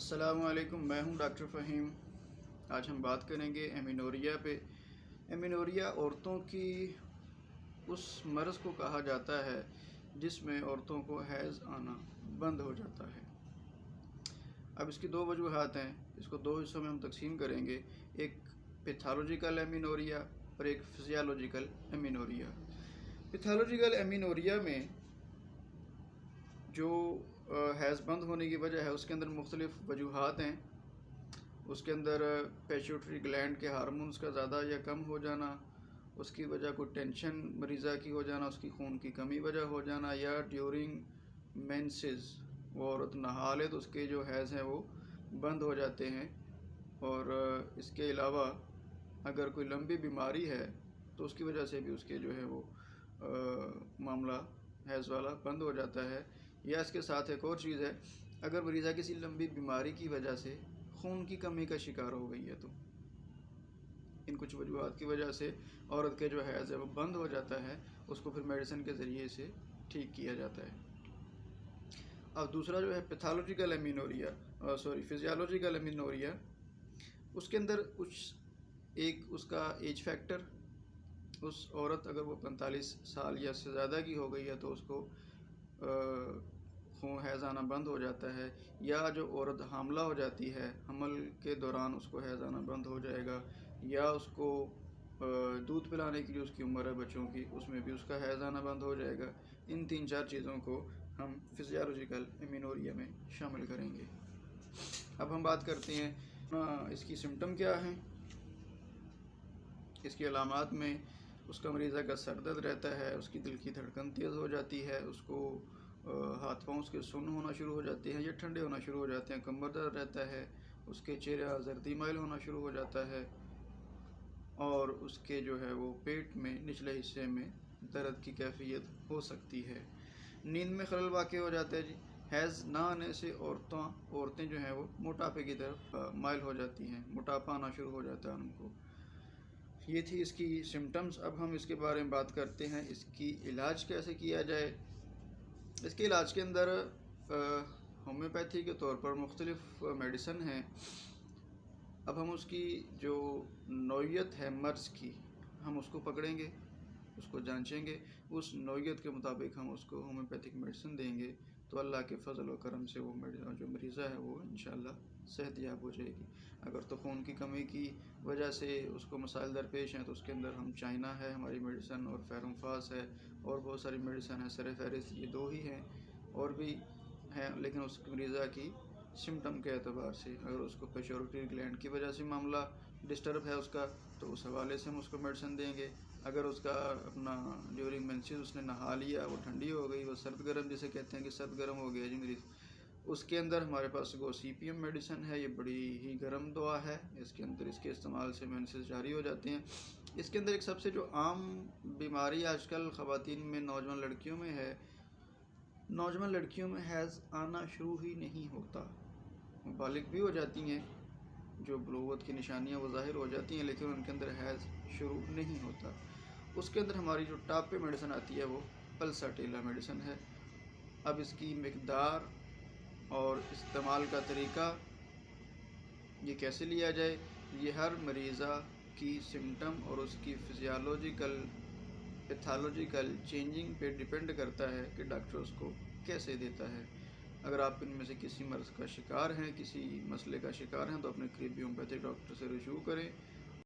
السلام علیکم، میں ہوں ڈاکٹر فہیم۔ آج ہم بات کریں گے ایمینوریا پہ۔ ایمینوریا عورتوں کی اس مرض کو کہا جاتا ہے جس میں عورتوں کو حیض آنا بند ہو جاتا ہے۔ اب اس کی دو وجوہات ہیں، اس کو دو حصوں میں ہم تقسیم کریں گے، ایک پیتھالوجیکل ایمینوریا اور ایک فزیالوجیکل ایمینوریا۔ پیتھالوجیکل ایمینوریا میں جو حیض بند ہونے کی وجہ ہے اس کے اندر مختلف وجوہات ہیں۔ اس کے اندر پیچوٹری گلینڈ کے ہارمونز کا زیادہ یا کم ہو جانا، اس کی وجہ کوئی ٹینشن مریضہ کی ہو جانا، اس کی خون کی کمی وجہ ہو جانا، یا ڈیورنگ مینسز وہ عورت نہا لے تو اس کے جو حیض ہیں وہ بند ہو جاتے ہیں۔ اور اس کے علاوہ اگر کوئی لمبی بیماری ہے تو اس کی وجہ سے بھی اس کے جو ہے وہ معاملہ حیض والا بند ہو جاتا ہے۔ یا اس کے ساتھ ایک اور چیز ہے، اگر مریضہ کسی لمبی بیماری کی وجہ سے خون کی کمی کا شکار ہو گئی ہے تو ان کچھ وجوہات کی وجہ سے عورت کے جو حیض ہے وہ بند ہو جاتا ہے، اس کو پھر میڈیسن کے ذریعے سے ٹھیک کیا جاتا ہے۔ اب دوسرا جو ہے پیتھالوجیکل ایمینوریا فزیالوجیکل ایمینوریا، اس کے اندر ایک اس کا ایج فیکٹر، اس عورت اگر وہ 45 سال یا سے زیادہ کی ہو گئی ہے تو اس کو خون حیض آنا بند ہو جاتا ہے، یا جو عورت حاملہ ہو جاتی ہے حمل کے دوران اس کو حیض آنا بند ہو جائے گا، یا اس کو دودھ پلانے کی جو اس کی عمر ہے بچوں کی اس میں بھی اس کا حیض آنا بند ہو جائے گا۔ ان 3-4 چیزوں کو ہم فزیالوجیکل ایمینوریا میں شامل کریں گے۔ اب ہم بات کرتے ہیں اس کی سمٹم کیا ہیں۔ اس کی علامات میں اس کا مریضہ کا سر درد رہتا ہے، اس کی دل کی دھڑکن تیز ہو جاتی ہے، اس کو ہاتھ پاؤں اس کے سن ہونا شروع ہو جاتے ہیں یا ٹھنڈے ہونا شروع ہو جاتے ہیں، کمر درد رہتا ہے، اس کے چہرہ زردی مائل ہونا شروع ہو جاتا ہے، اور اس کے جو ہے وہ پیٹ میں نچلے حصے میں درد کی کیفیت ہو سکتی ہے۔ نیند میں خلل واقع ہو جاتا ہے۔ حیض نہ آنے سے عورتیں جو ہیں وہ موٹاپے کی طرف مائل ہو جاتی ہیں، موٹاپا آنا شروع ہو جاتا ہے ان کو۔ یہ تھی اس کی سمٹمز۔ اب ہم اس کے بارے میں بات کرتے ہیں اس کی علاج کیسے کیا جائے۔ اس کے علاج کے اندر ہومیوپیتھی کے طور پر مختلف میڈیسن ہیں۔ اب ہم اس کی جو نوعیت ہے مرض کی، ہم اس کو پکڑیں گے، اس کو جانچیں گے، اس نوعیت کے مطابق ہم اس کو ہومیوپیتھک میڈیسن دیں گے تو اللہ کے فضل و کرم سے وہ جو مریضہ ہے وہ انشاءاللہ صحت یاب ہو جائے گی۔ اگر تو خون کی کمی کی وجہ سے اس کو مسائل درپیش ہیں تو اس کے اندر ہم چائنا ہے ہماری میڈیسن، اور فیرومفاس ہے، اور بہت ساری میڈیسن ہے، سر فہرست یہ 2 ہی ہیں، اور بھی ہیں، لیکن اس مریضہ کی سمٹم کے اعتبار سے اگر اس کو پیچوٹری گلینڈ کی وجہ سے معاملہ ڈسٹرب ہے اس کا تو اس حوالے سے ہم اس کو میڈیسن دیں گے۔ اگر اس کا اپنا ڈیورنگ مینسز اس نے نہا لیا، وہ ٹھنڈی ہو گئی، وہ سرد گرم جسے کہتے ہیں کہ سرد گرم ہو گیا جی مریض، اس کے اندر ہمارے پاس گوسیپیم میڈیسن ہے، یہ بڑی ہی گرم دوا ہے، اس کے اندر اس کے استعمال سے مینسز جاری ہو جاتے ہیں۔ اس کے اندر ایک سب سے جو عام بیماری آج کل خواتین میں، نوجوان لڑکیوں میں ہے، نوجوان لڑکیوں میں حیض آنا شروع ہی نہیں ہوتا، بالغ بھی ہو جاتی ہیں، جو بلوغت کی نشانیاں وہ ظاہر ہو جاتی ہیں، لیکن ان کے اندر حیض شروع نہیں ہوتا۔ اس کے اندر ہماری جو ٹاپ پہ میڈیسن آتی ہے وہ پلساٹیلا میڈیسن ہے۔ اب اس کی مقدار اور استعمال کا طریقہ یہ کیسے لیا جائے، یہ ہر مریضہ کی سمٹم اور اس کی فزیالوجیکل پیتھالوجیکل چینجنگ پہ ڈیپینڈ کرتا ہے کہ ڈاکٹر اس کو کیسے دیتا ہے۔ اگر آپ ان میں سے کسی مرض کا شکار ہیں، کسی مسئلے کا شکار ہیں تو اپنے قریبی ہومیوپیتھک ڈاکٹر سے رجوع کریں۔